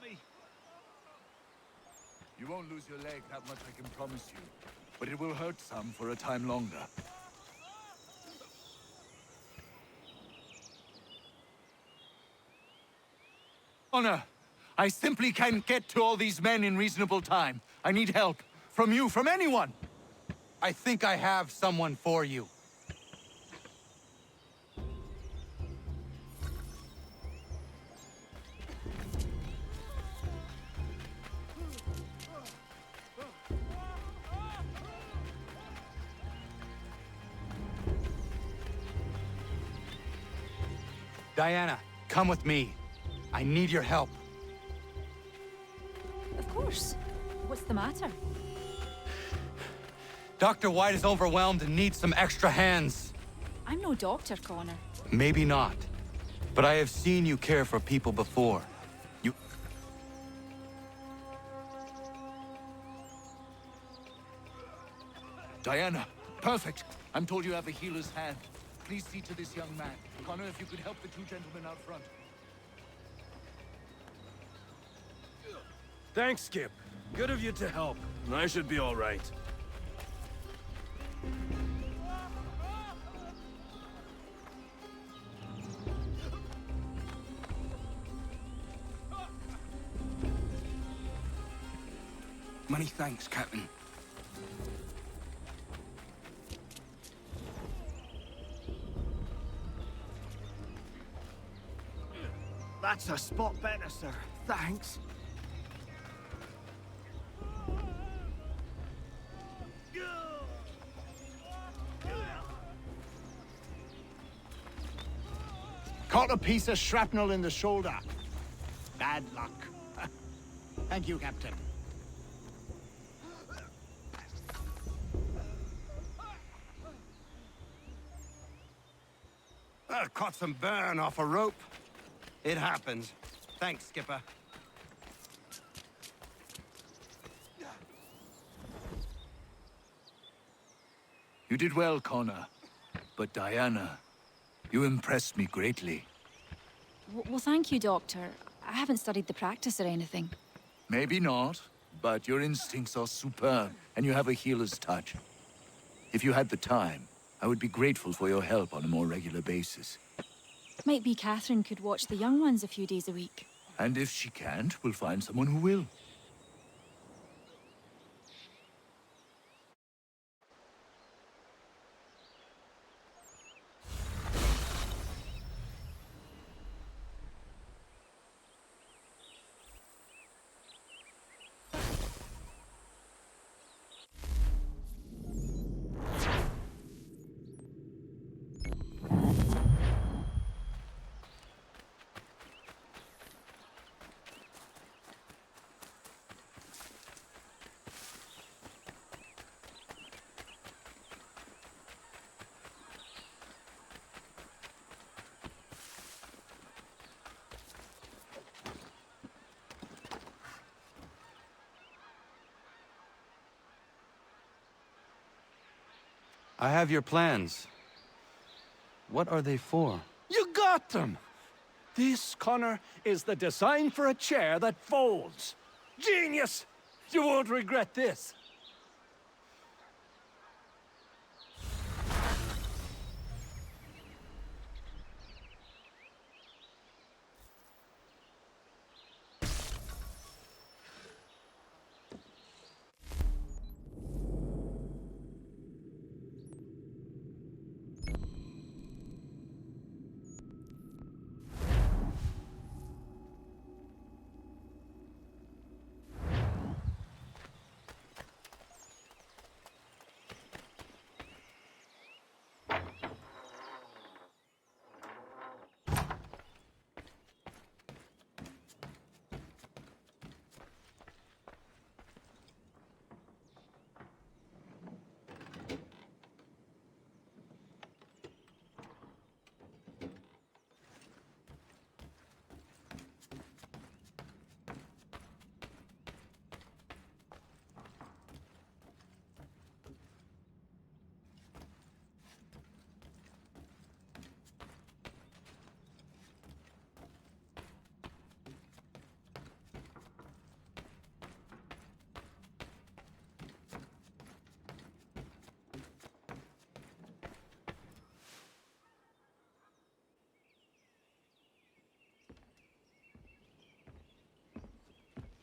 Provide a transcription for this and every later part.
me. You won't lose your leg, that much I can promise you. But it will hurt some for a time longer. Honor, I simply can't get to all these men in reasonable time. I need help. From you, from anyone! I think I have someone for you. Diana, come with me. I need your help. Of course. What's the matter? Dr. White is overwhelmed and needs some extra hands. I'm no doctor, Connor. Maybe not. But I have seen you care for people before. You... Diana, perfect. I'm told you have a healer's hand. Please see to this young man. Connor, if you could help the two gentlemen out front. Thanks, Skip. Good of you to help. I should be all right. Many thanks, Captain. That's a spot better, sir. Thanks. Caught a piece of shrapnel in the shoulder. Bad luck. Thank you, Captain. Caught some burn off a rope. It happens. Thanks, Skipper. You did well, Connor. But Diana, you impressed me greatly. Well, thank you, Doctor. I haven't studied the practice or anything. Maybe not, but your instincts are superb, and you have a healer's touch. If you had the time, I would be grateful for your help on a more regular basis. Might be Catherine could watch the young ones a few days a week. And if she can't, we'll find someone who will. I have your plans. What are they for? You got them! This, Connor, is the design for a chair that folds. Genius! You won't regret this.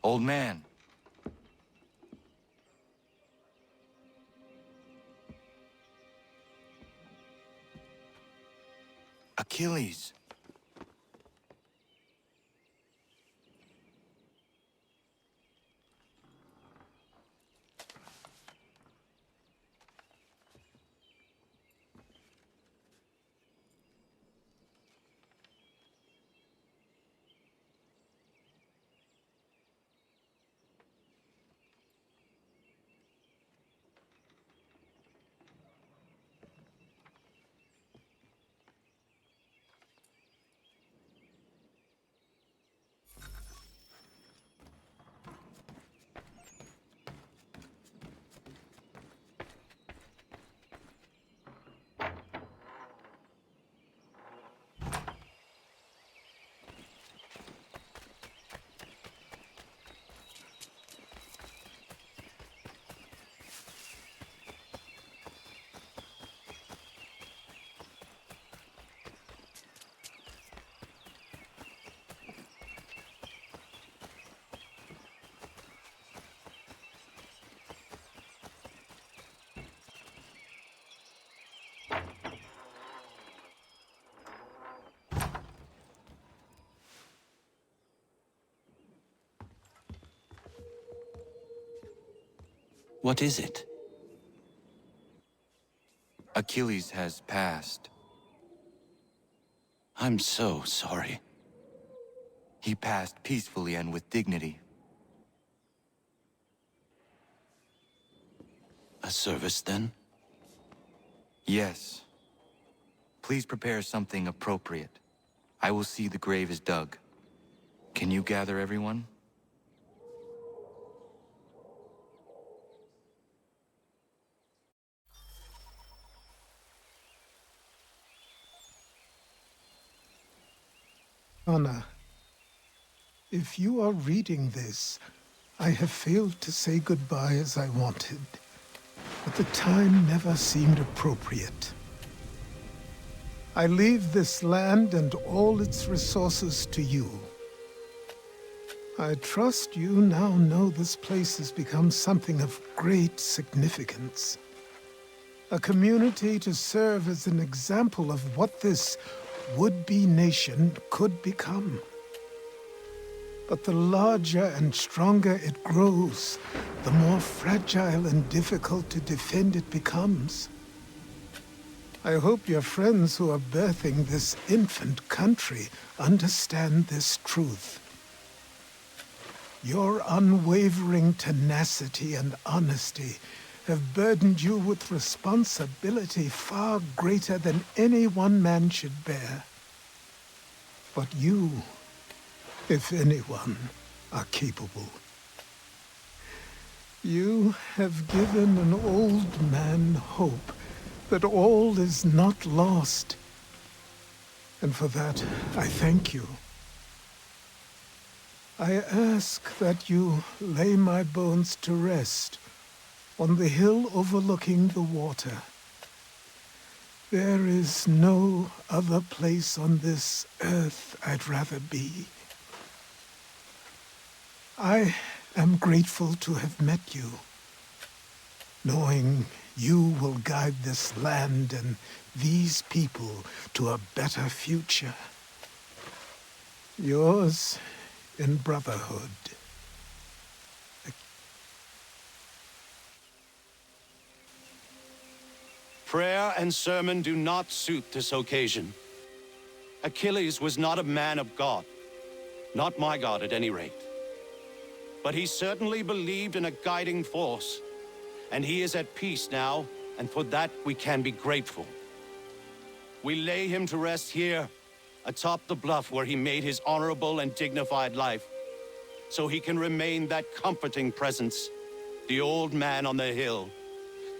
Old man. Achilles. What is it? Achilles has passed. I'm so sorry. He passed peacefully and with dignity. A service, then? Yes. Please prepare something appropriate. I will see the grave is dug. Can you gather everyone? Anna, if you are reading this, I have failed to say goodbye as I wanted, but the time never seemed appropriate. I leave this land and all its resources to you. I trust you now know this place has become something of great significance. A community to serve as an example of what this would-be nation could become. But the larger and stronger it grows, the more fragile and difficult to defend it becomes. I hope your friends who are birthing this infant country understand this truth. Your unwavering tenacity and honesty have burdened you with responsibility far greater than any one man should bear. But you, if anyone, are capable. You have given an old man hope that all is not lost. And for that, I thank you. I ask that you lay my bones to rest on the hill overlooking the water. There is no other place on this earth I'd rather be. I am grateful to have met you, knowing you will guide this land and these people to a better future. Yours in brotherhood. Prayer and sermon do not suit this occasion. Achilles was not a man of God. Not my God, at any rate. But he certainly believed in a guiding force. And he is at peace now, and for that we can be grateful. We lay him to rest here, atop the bluff where he made his honorable and dignified life, so he can remain that comforting presence, the old man on the hill,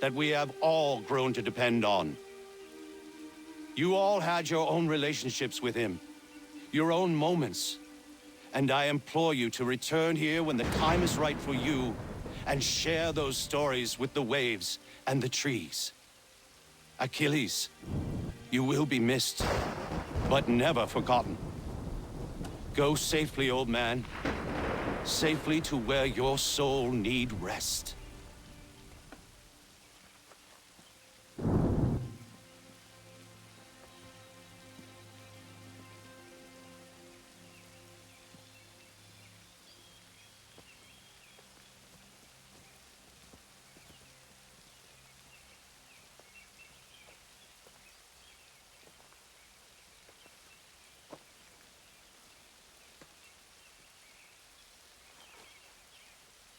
that we have all grown to depend on. You all had your own relationships with him, your own moments, and I implore you to return here when the time is right for you and share those stories with the waves and the trees. Achilles, you will be missed, but never forgotten. Go safely, old man. safely to where your soul need rest.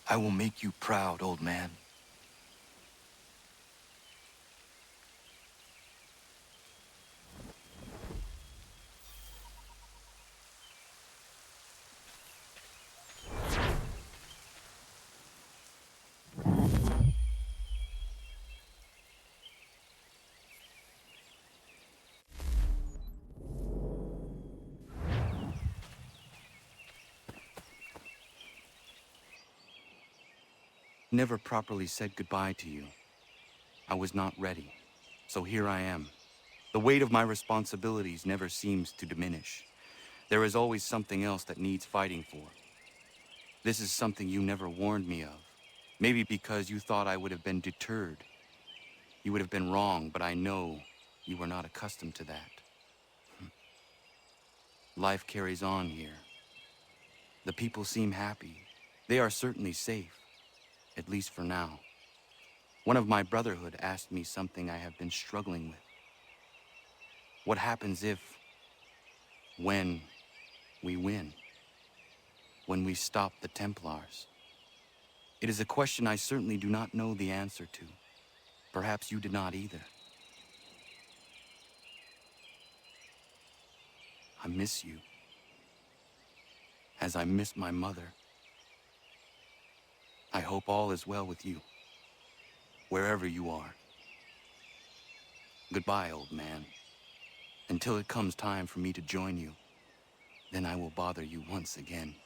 I will make you proud, old man. Never properly said goodbye to you. I was not ready, so here I am. The weight of my responsibilities never seems to diminish. There is always something else that needs fighting for. This is something you never warned me of. Maybe because you thought I would have been deterred. You would have been wrong, but I know you were not accustomed to that. Life carries on here. The people seem happy. They are certainly safe, at least for now. One of my brotherhood asked me something I have been struggling with. What happens if, when we win? When we stop the Templars? It is a question I certainly do not know the answer to. Perhaps you did not either. I miss you, as I miss my mother. I hope all is well with you, wherever you are. Goodbye, old man. Until it comes time for me to join you, then I will bother you once again.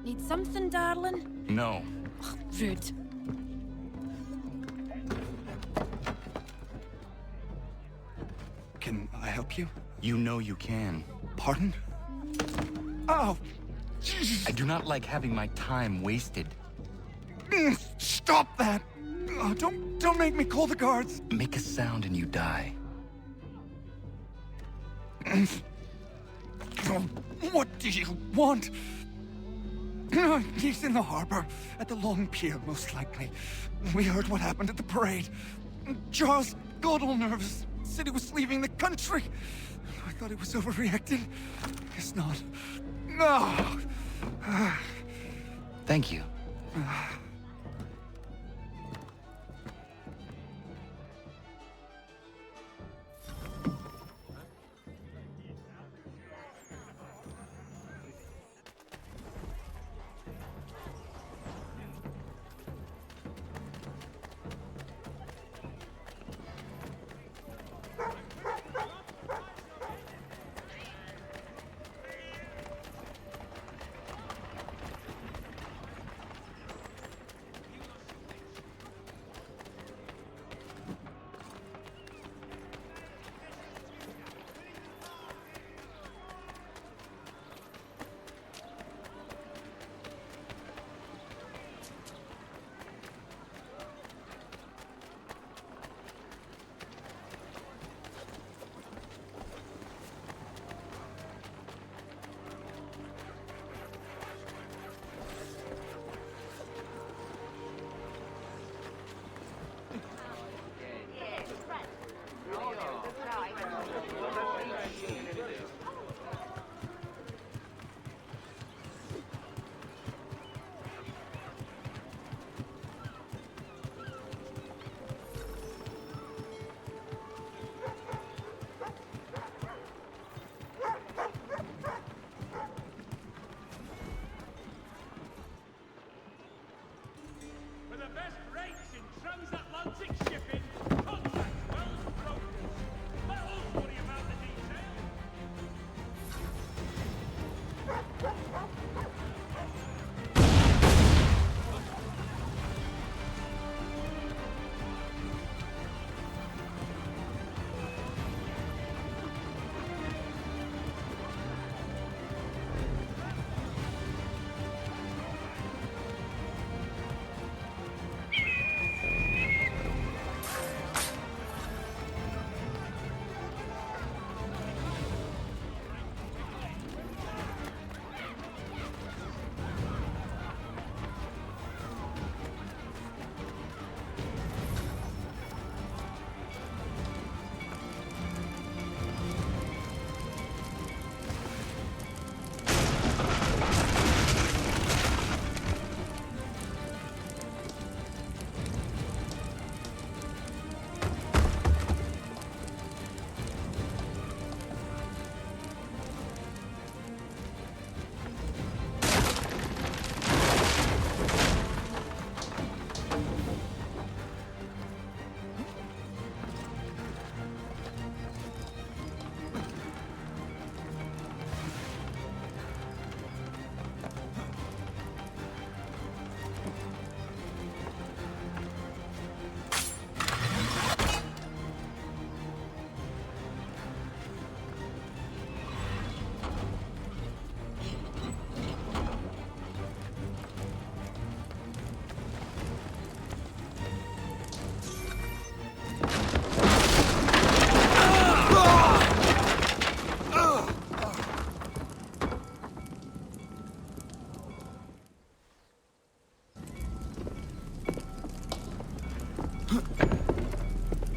Need something, darling? No. Ugh, rude. Can I help you? You know you can. Pardon? Oh! I do not like having my time wasted. Stop that! Oh, don't make me call the guards! Make a sound and you die. What do you want? He's in the harbor, at the Long Pier, most likely. We heard what happened at the parade. Charles got all nervous, said he was leaving the country. I thought he was overreacting. Guess not. No! Thank you.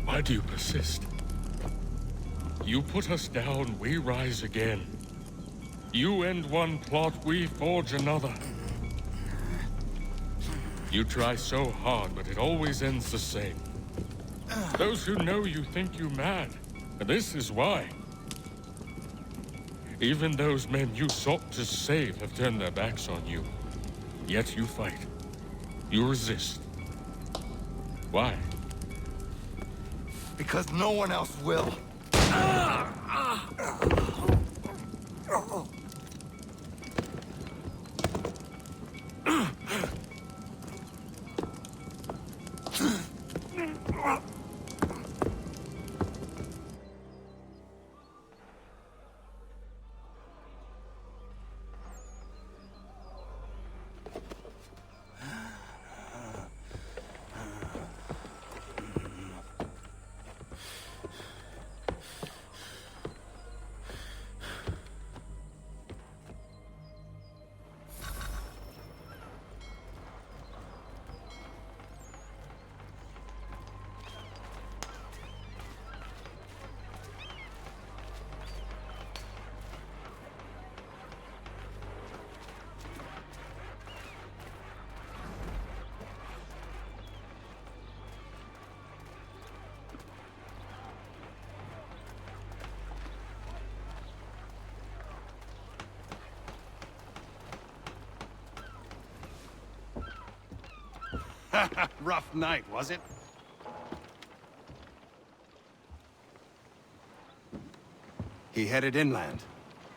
Why do you persist? You put us down, we rise again. You end one plot, we forge another. You try so hard, but it always ends the same. Those who know you think you mad, and this is why. Even those men you sought to save have turned their backs on you. Yet you fight. You resist. Why? Because no one else will. Rough night, was it? He headed inland.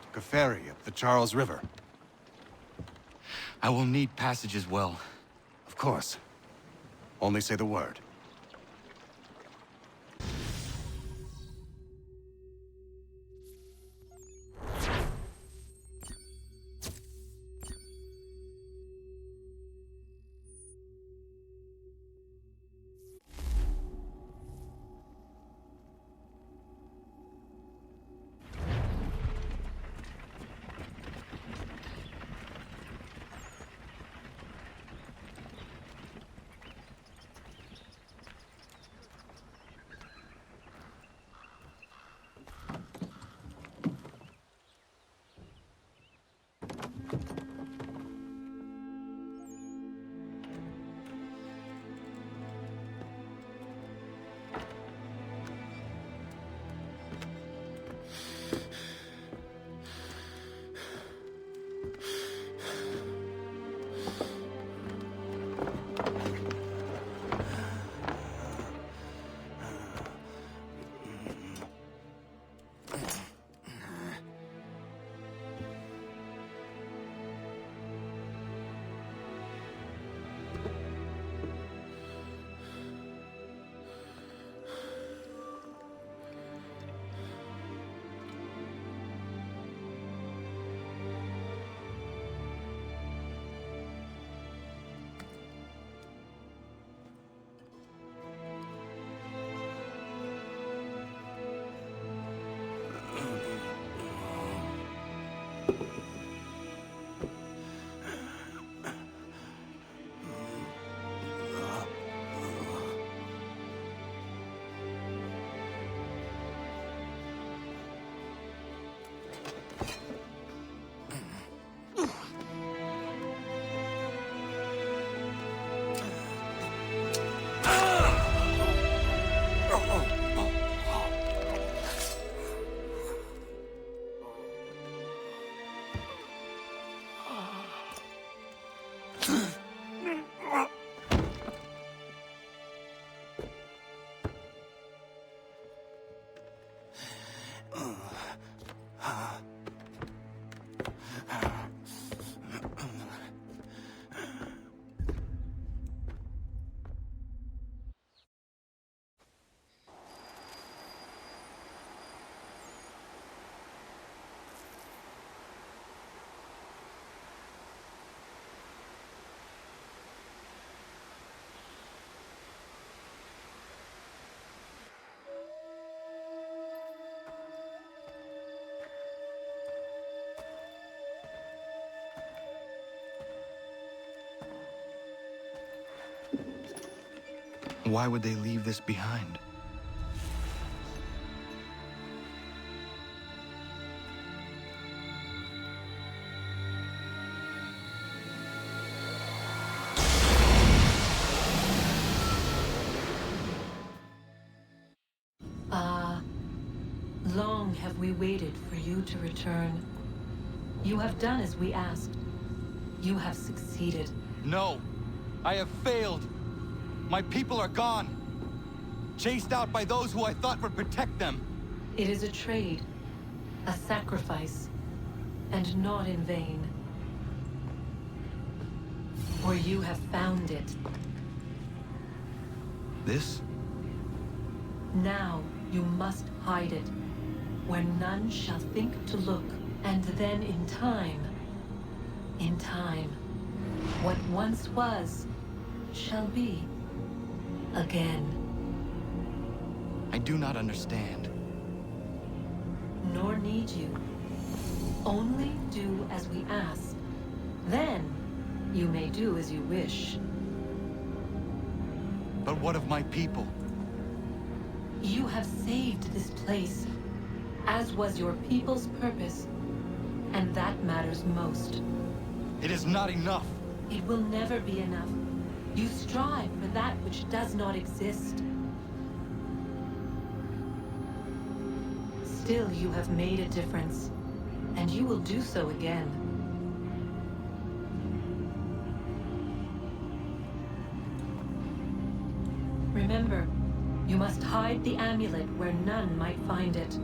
Took a ferry up the Charles River. I will need passage as well. Of course. Only say the word. Why would they leave this behind? Long have we waited for you to return. You have done as we asked. You have succeeded. No! I have failed! My people are gone! Chased out by those who I thought would protect them! It is a trade, a sacrifice, and not in vain. For you have found it. This? Now you must hide it, where none shall think to look, and then in time, what once was, shall be again. I do not understand. Nor need you. Only do as we ask. Then, you may do as you wish. But what of my people? You have saved this place, as was your people's purpose, and that matters most. It is not enough. It will never be enough. You strive for that which does not exist. Still, you have made a difference, and you will do so again. Remember, you must hide the amulet where none might find it.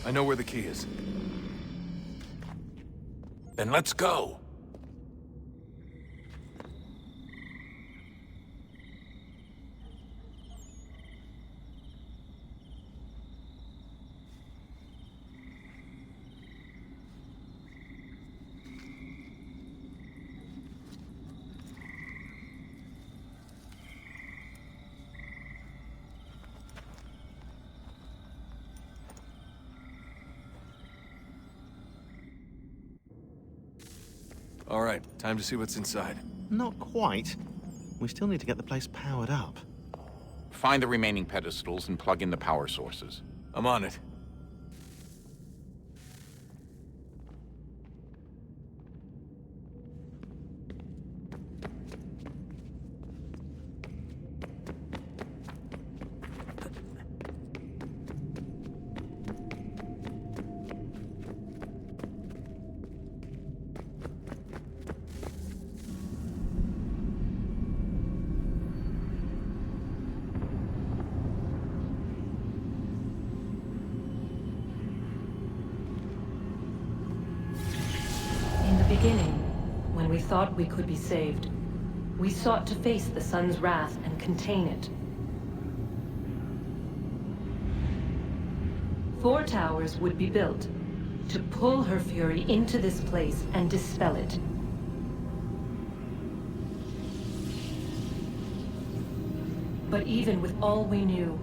I know where the key is. Then let's go! All right, time to see what's inside. Not quite. We still need to get the place powered up. Find the remaining pedestals and plug in the power sources. I'm on it. Beginning, when we thought we could be saved, we sought to face the sun's wrath and contain it. 4 towers would be built to pull her fury into this place and dispel it. But even with all we knew,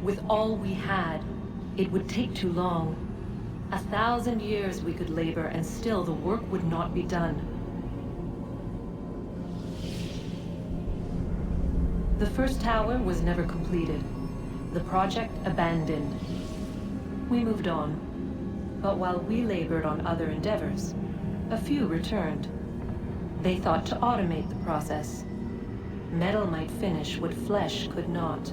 with all we had, it would take too long. 1,000 years we could labor, and still the work would not be done. The first tower was never completed. The project abandoned. We moved on. But while we labored on other endeavors, a few returned. They thought to automate the process. Metal might finish what flesh could not.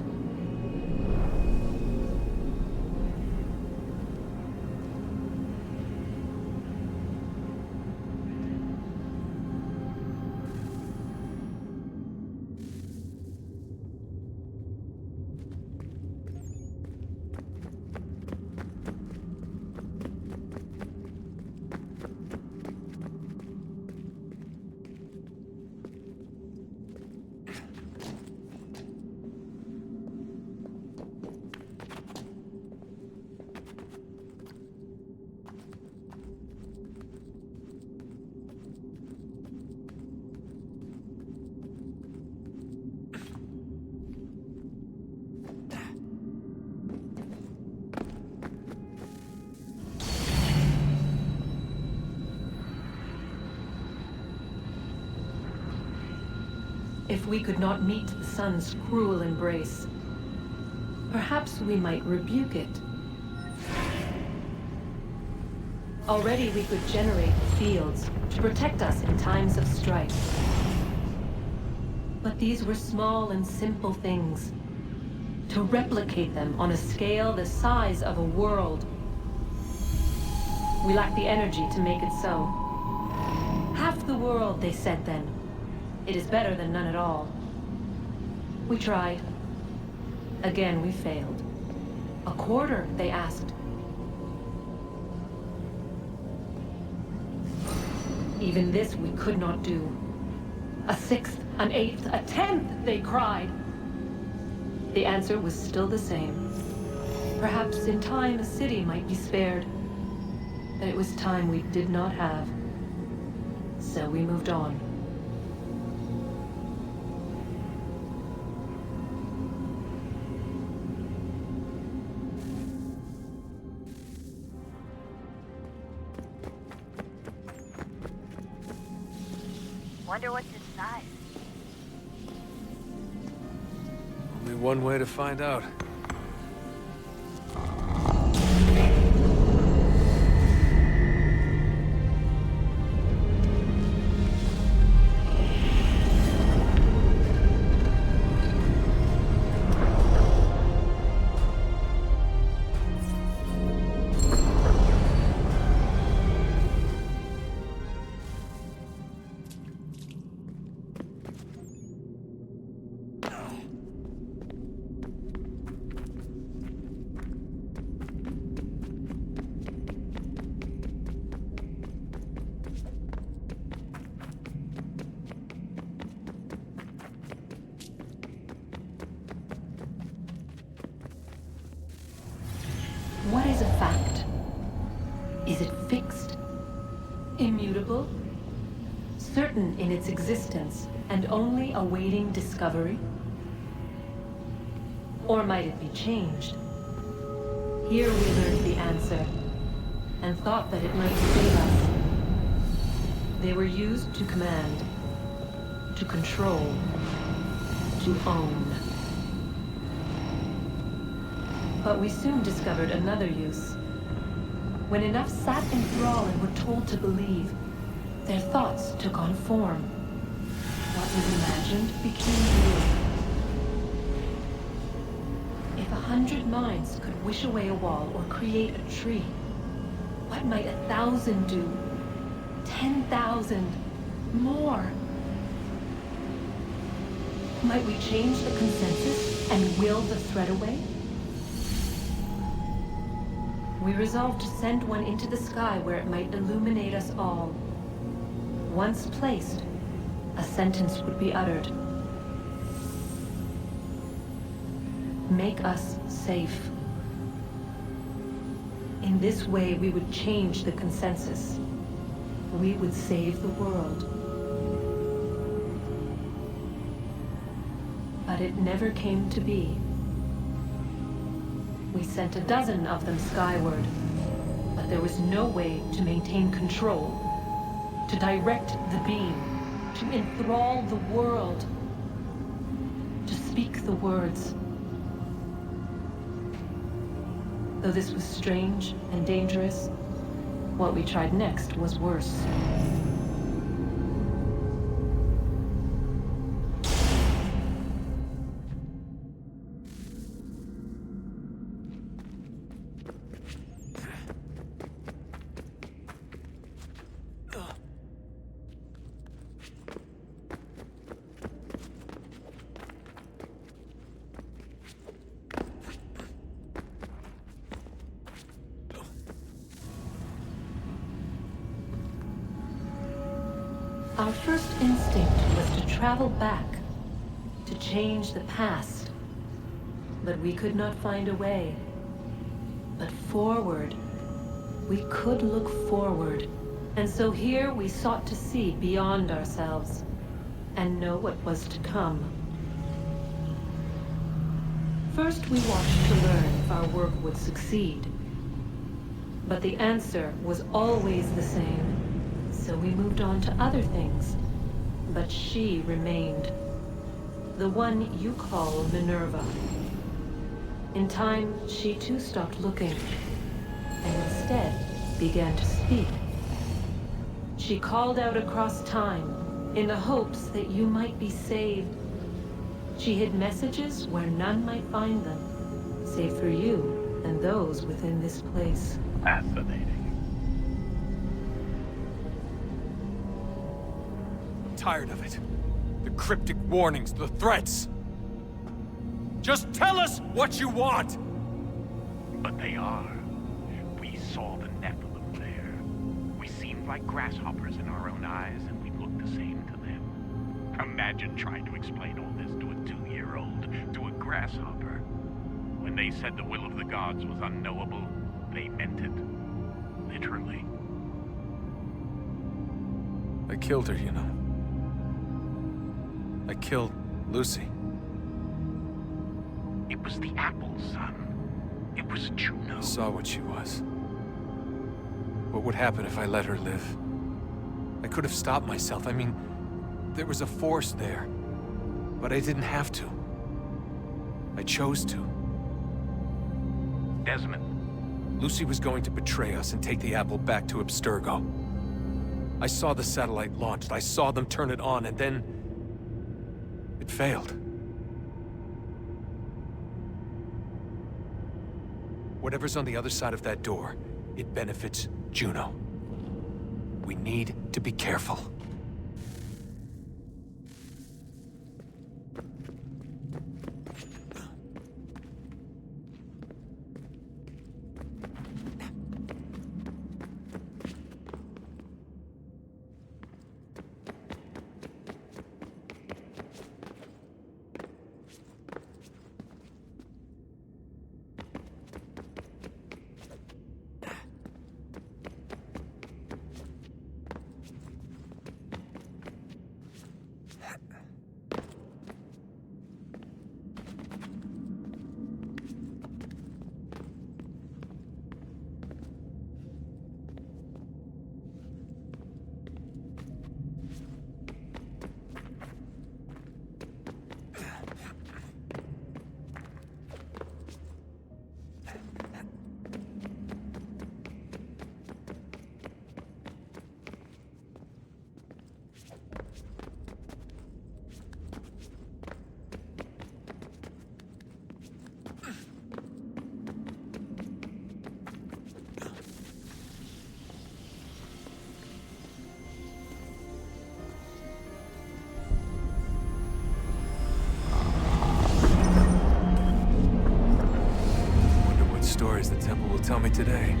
if we could not meet the sun's cruel embrace, perhaps we might rebuke it. Already we could generate fields to protect us in times of strife. But these were small and simple things. To replicate them on a scale the size of a world, we lack the energy to make it so. Half the world, they said then. It is better than none at all. We tried. Again, we failed. A quarter, they asked. Even this we could not do. A sixth, an eighth, a tenth, they cried. The answer was still the same. Perhaps in time a city might be spared. But it was time we did not have. So we moved on. Wonder what's inside. Only one way to find out. What is a fact? Is it fixed? Immutable? Certain in its existence and only awaiting discovery? Or might it be changed? Here we learned the answer, and thought that it might save us. They were used to command, to control, to own. But we soon discovered another use. When enough sat in thrall and were told to believe, their thoughts took on form. What was imagined became real. If 100 minds could wish away a wall or create a tree, what might 1,000 do? 10,000? More? Might we change the consensus and will the thread away? We resolved to send one into the sky where it might illuminate us all. Once placed, a sentence would be uttered. Make us safe. In this way, we would change the consensus. We would save the world. But it never came to be. We sent a dozen of them skyward, but there was no way to maintain control, to direct the beam, to enthrall the world, to speak the words. Though this was strange and dangerous, what we tried next was worse. Our first instinct was to travel back, to change the past. But we could not find a way. But forward, we could look forward. And so here we sought to see beyond ourselves, and know what was to come. First we watched to learn if our work would succeed. But the answer was always the same. So we moved on to other things, but she remained. The one you call Minerva. In time, she too stopped looking, and instead began to speak. She called out across time, in the hopes that you might be saved. She hid messages where none might find them, save for you and those within this place. Fascinating. I'm tired of it. The cryptic warnings, the threats. Just tell us what you want! But they are. We saw the Nephilim there. We seemed like grasshoppers in our own eyes, and we looked the same to them. Imagine trying to explain all this to a 2-year-old, to a grasshopper. When they said the will of the gods was unknowable, they meant it. Literally. I killed her, you know. I killed Lucy. It was the apple, son. It was Juno. I saw what she was. What would happen if I let her live? I could have stopped myself. I mean, there was a force there. But I didn't have to. I chose to. Desmond. Lucy was going to betray us and take the apple back to Abstergo. I saw the satellite launched. I saw them turn it on, and then... it failed. Whatever's on the other side of that door, it benefits Juno. We need to be careful. Stories the temple will tell me today.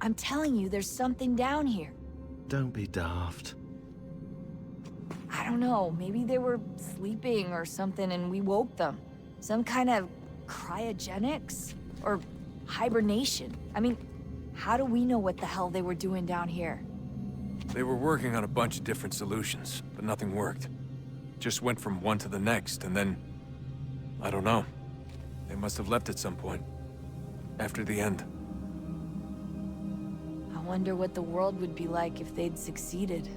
I'm telling you, there's something down here. Don't be daft. I don't know, maybe they were sleeping or something and we woke them. Some kind of cryogenics? Or hibernation? I mean, how do we know what the hell they were doing down here? They were working on a bunch of different solutions, but nothing worked. Just went from one to the next, and then... I don't know. They must have left at some point. After the end. I wonder what the world would be like if they'd succeeded.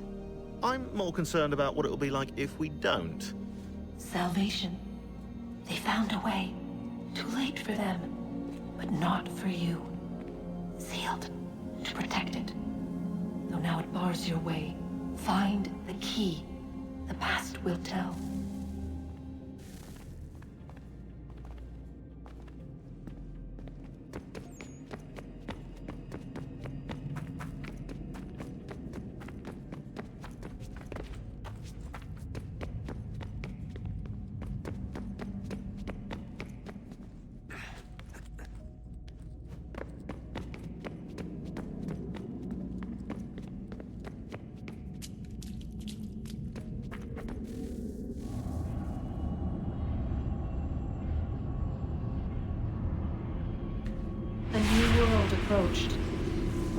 I'm more concerned about what it'll be like if we don't. Salvation. They found a way. Too late for them, but not for you. Sealed to protect it. Though now it bars your way. Find the key. The past will tell.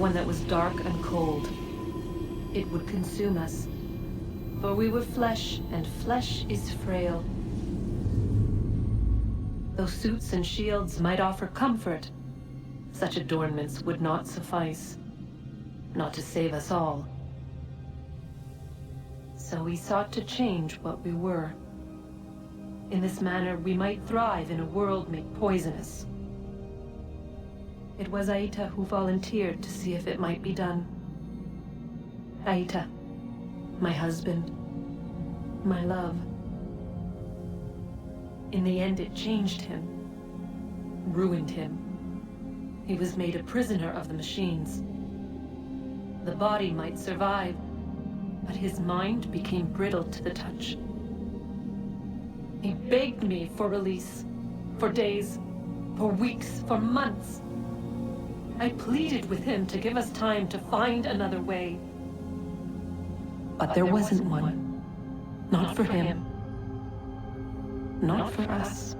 one that was dark and cold. It would consume us, for we were flesh, and flesh is frail. Though suits and shields might offer comfort, such adornments would not suffice, not to save us all. So we sought to change what we were. In this manner, we might thrive in a world made poisonous. It was Aita who volunteered to see if it might be done. Aita, my husband, my love. In the end, it changed him, ruined him. He was made a prisoner of the machines. The body might survive, but his mind became brittle to the touch. He begged me for release, for days, for weeks, for months. I pleaded with him to give us time to find another way. But there wasn't one. Not for him. Not for us.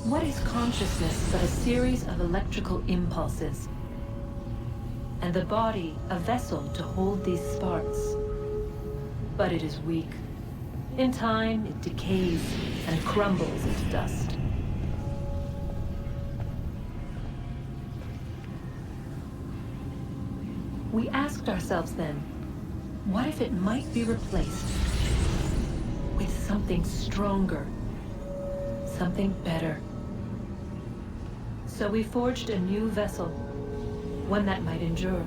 What is consciousness but a series of electrical impulses? And the body a vessel to hold these sparks. But it is weak. In time, it decays and crumbles into dust. We asked ourselves then, what if it might be replaced with something stronger, something better? So we forged a new vessel, one that might endure.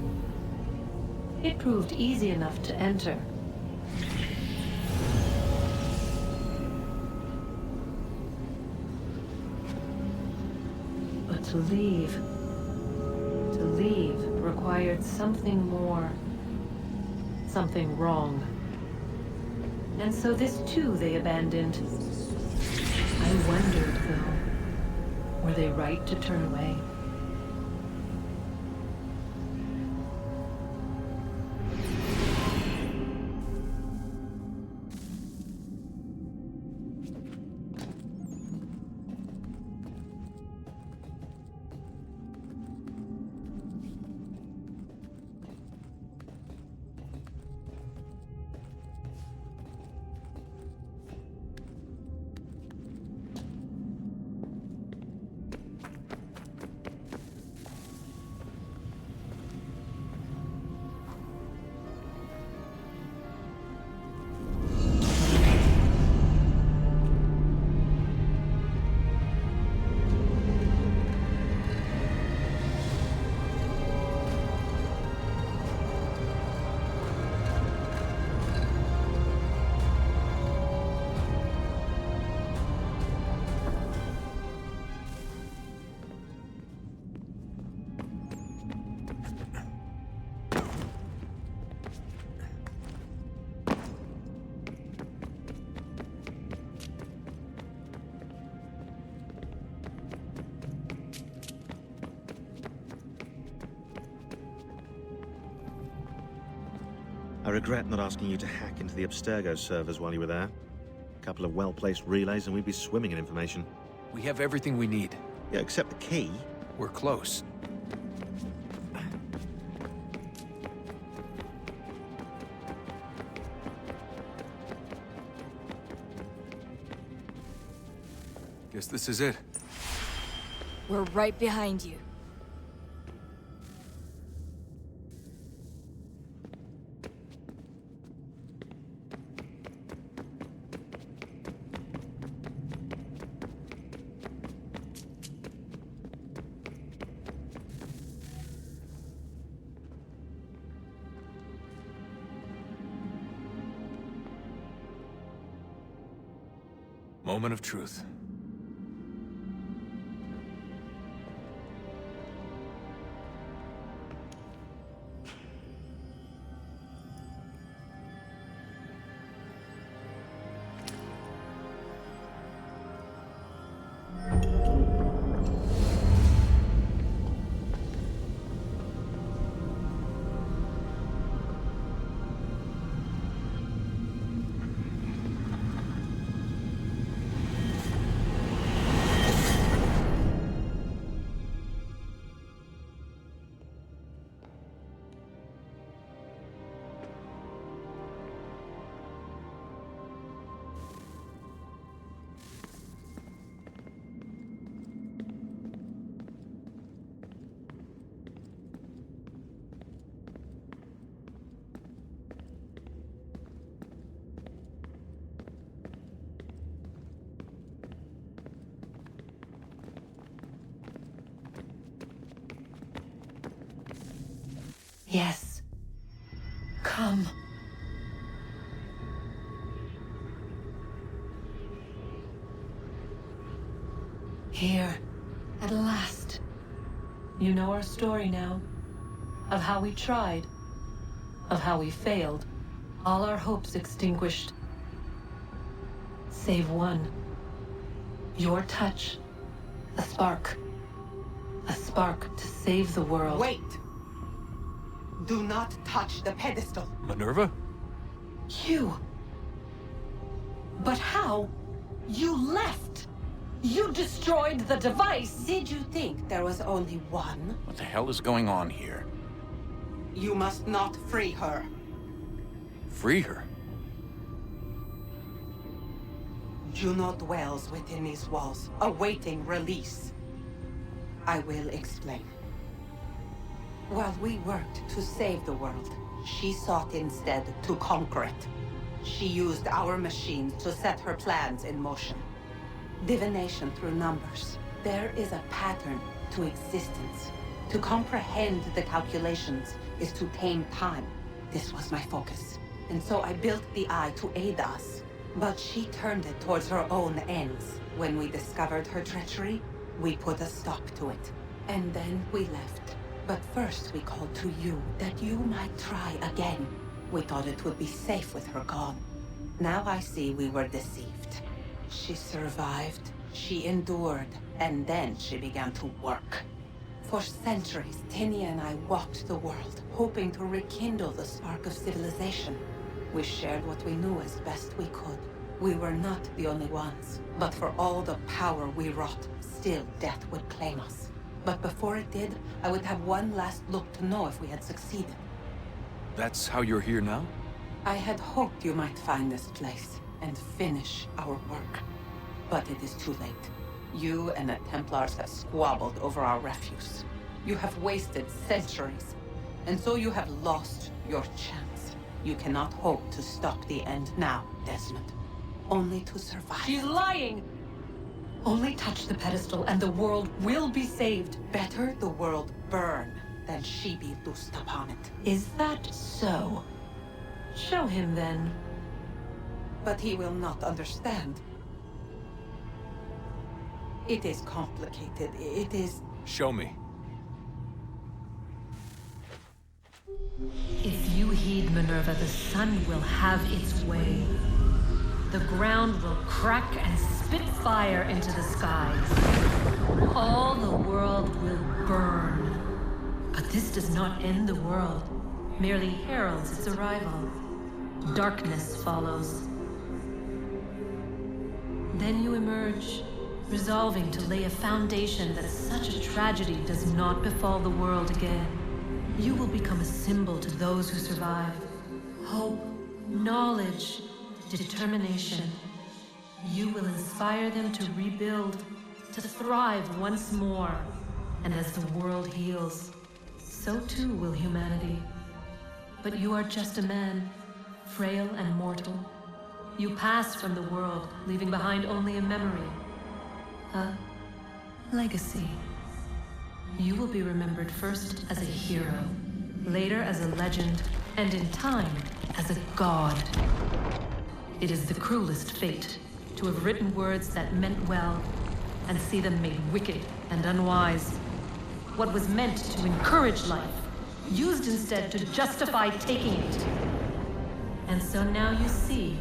It proved easy enough to enter. But to leave required something more, something wrong. And so this too they abandoned. I wondered, though, were they right to turn away? I regret not asking you to hack into the Abstergo servers while you were there. A couple of well-placed relays and we'd be swimming in information. We have everything we need. Yeah, except the key. We're close. Guess this is it. We're right behind you. Moment of truth. Yes. Come. Here, at last. You know our story now. Of how we tried. Of how we failed. All our hopes extinguished. Save one. Your touch. A spark. A spark to save the world. Wait! Do not touch the pedestal. Minerva? You. But how? You left. You destroyed the device. Did you think there was only one? What the hell is going on here? You must not free her. Free her? Juno dwells within these walls, awaiting release. I will explain. While we worked to save the world, she sought instead to conquer it. She used our machines to set her plans in motion. Divination through numbers. There is a pattern to existence. To comprehend the calculations is to tame time. This was my focus. And so I built the eye to aid us. But she turned it towards her own ends. When we discovered her treachery, we put a stop to it. And then we left. But first we called to you, that you might try again. We thought it would be safe with her gone. Now I see we were deceived. She survived, she endured, and then she began to work. For centuries, Tinia and I walked the world, hoping to rekindle the spark of civilization. We shared what we knew as best we could. We were not the only ones, but for all the power we wrought, still death would claim us. But before it did, I would have one last look to know if we had succeeded. That's how you're here now? I had hoped you might find this place and finish our work. But it is too late. You and the Templars have squabbled over our refuse. You have wasted centuries, and so you have lost your chance. You cannot hope to stop the end now, Desmond. Only to survive. She's lying! Only touch the pedestal and the world will be saved. Better the world burn than she be loosed upon it. Is that so? Show him then. But he will not understand. It is complicated. It is... Show me. If you heed Minerva, the sun will have its way. The ground will crack and spit fire into the skies. All the world will burn. But this does not end the world, merely heralds its arrival. Darkness follows. Then you emerge, resolving to lay a foundation that such a tragedy does not befall the world again. You will become a symbol to those who survive. Hope, knowledge, determination. You will inspire them to rebuild, to thrive once more. And as the world heals, so too will humanity. But you are just a man, frail and mortal. You pass from the world, leaving behind only a memory. A legacy. You will be remembered first as a hero, later as a legend, and in time, as a god. It is the cruelest fate, to have written words that meant well, and see them made wicked and unwise. What was meant to encourage life, used instead to justify taking it. And so now you see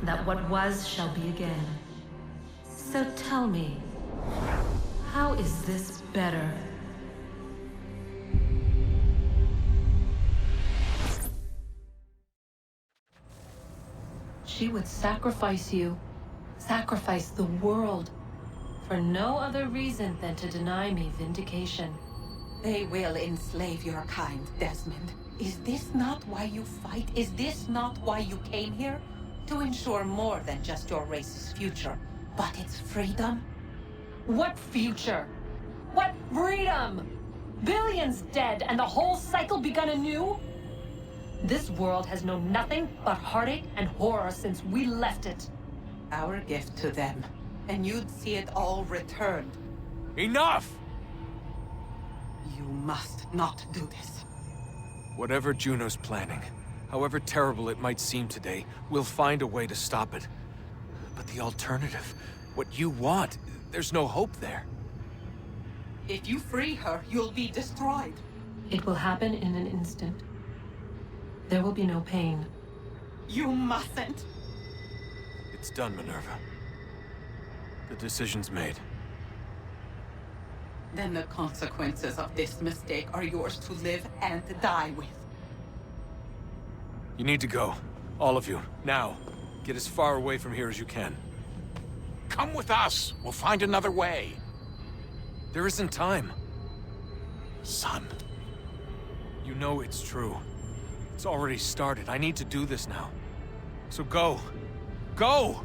that what was shall be again. So tell me, how is this better? She would sacrifice you, sacrifice the world, for no other reason than to deny me vindication. They will enslave your kind, Desmond. Is this not why you fight? Is this not why you came here? To ensure more than just your race's future, but its freedom? What future? What freedom? Billions dead and the whole cycle begun anew? This world has known nothing but heartache and horror since we left it. Our gift to them, and you'd see it all returned. Enough! You must not do this. Whatever Juno's planning, however terrible it might seem today, we'll find a way to stop it. But the alternative, what you want, there's no hope there. If you free her, you'll be destroyed. It will happen in an instant. There will be no pain. You mustn't. It's done, Minerva. The decision's made. Then the consequences of this mistake are yours to live and die with. You need to go. All of you. Now. Get as far away from here as you can. Come with us. We'll find another way. There isn't time. Son. You know it's true. It's already started. I need to do this now. So go. Go!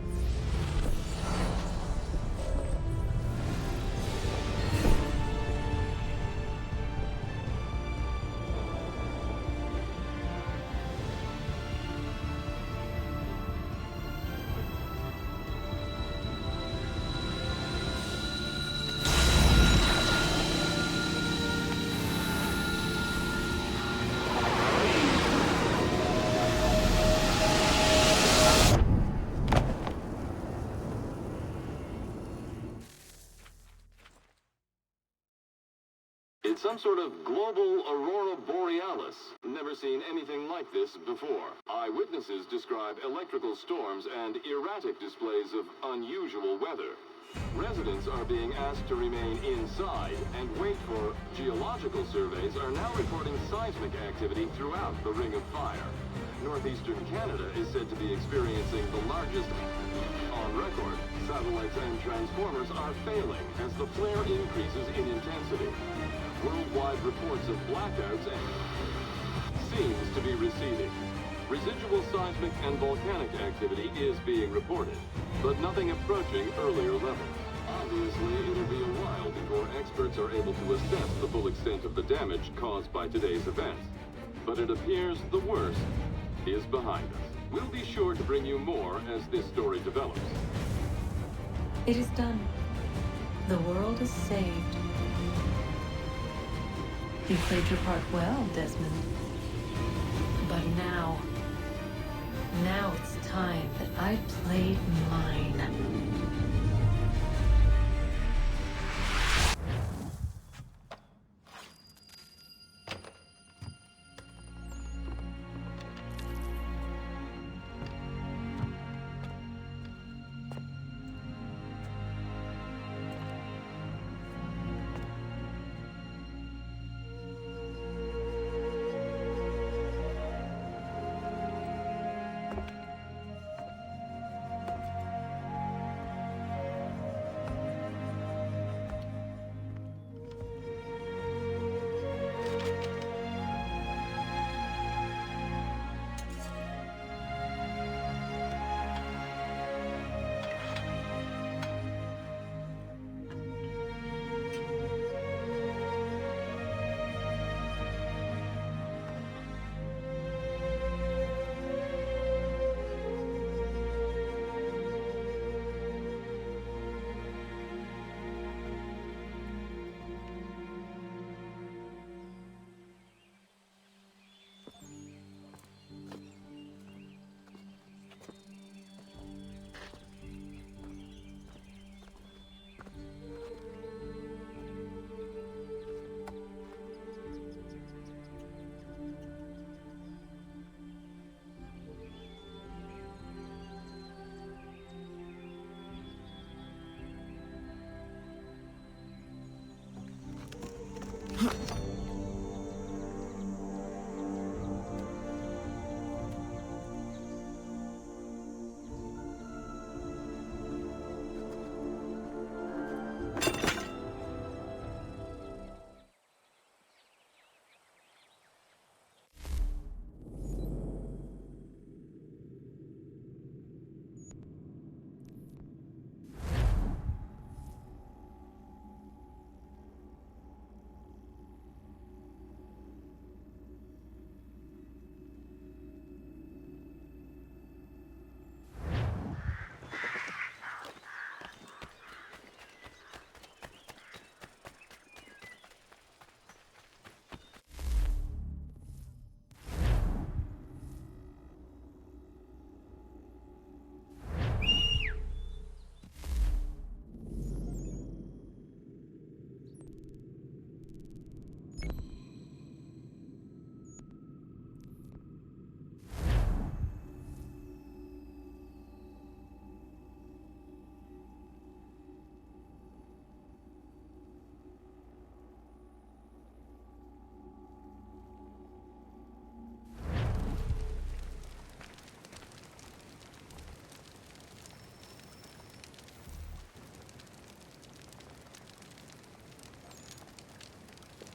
It's some sort of global aurora borealis. Never seen anything like this before. Eyewitnesses describe electrical storms and erratic displays of unusual weather. Residents are being asked to remain inside and wait for geological surveys are now reporting seismic activity throughout the Ring of Fire. Northeastern Canada is said to be experiencing the largest on record. Satellites and transformers are failing as the flare increases in intensity. Worldwide reports of blackouts seems to be receding. Residual seismic and volcanic activity is being reported, but nothing approaching earlier levels. Obviously, it'll be a while before experts are able to assess the full extent of the damage caused by today's events. But it appears the worst is behind us. We'll be sure to bring you more as this story develops. It is done. The world is saved. You played your part well, Desmond. But now it's time that I played mine.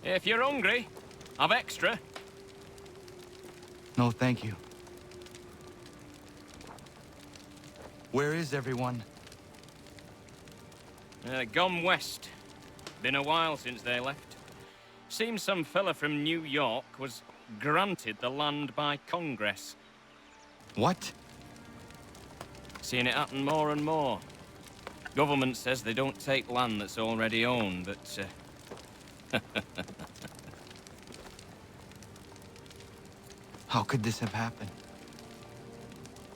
If you're hungry, I've extra. No, thank you. Where is everyone? Gone west. Been a while since they left. Seems some fella from New York was granted the land by Congress. What? Seeing it happen more and more. Government says they don't take land that's already owned, but How could this have happened?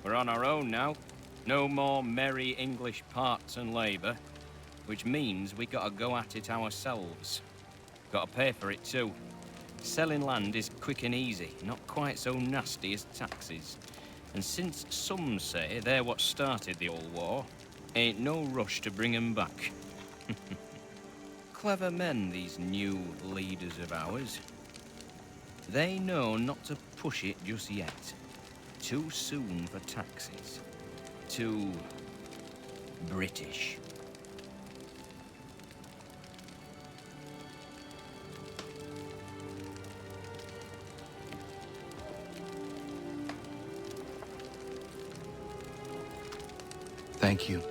we're on our own now. No more merry English parts and labour, which means we gotta go at it ourselves. Gotta pay for it too. Selling land is quick and easy, not quite so nasty as taxes. And since some say they're what started the old war, ain't no rush to bring 'em back. Clever men, these new leaders of ours. They know not to push it just yet. Too soon for taxes. Too British. Thank you.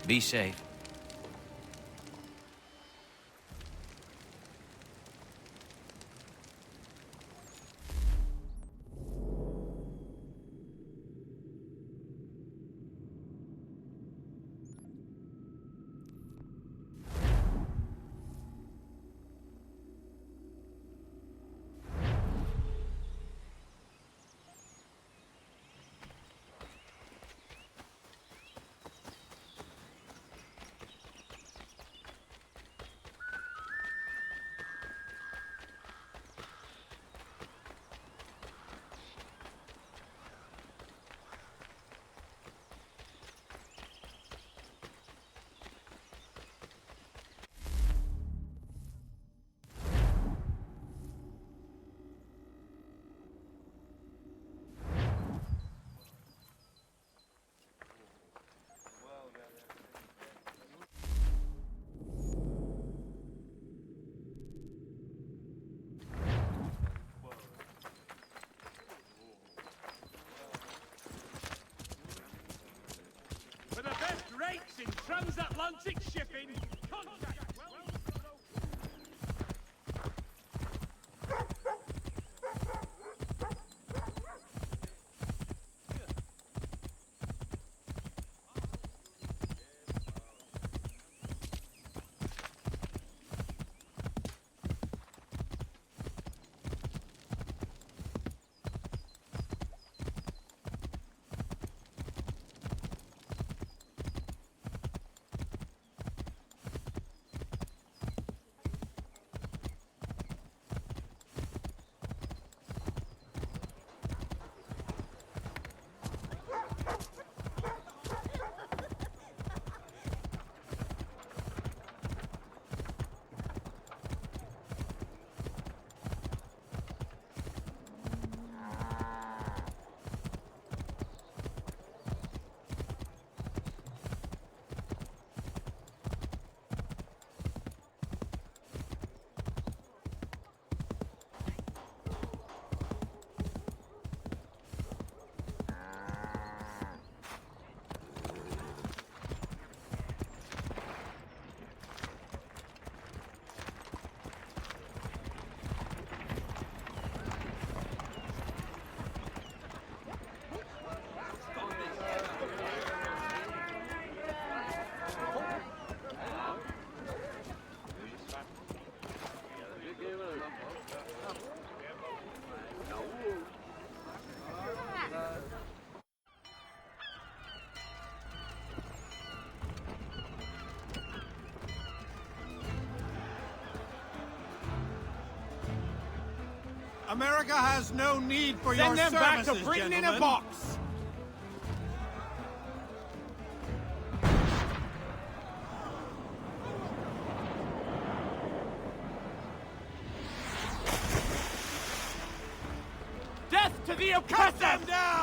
Be safe. For the best rates in transatlantic shipping, contact America has no need for your Send them back to services, Britain in a gentlemen. box! Death to the oppressor! Cut them down!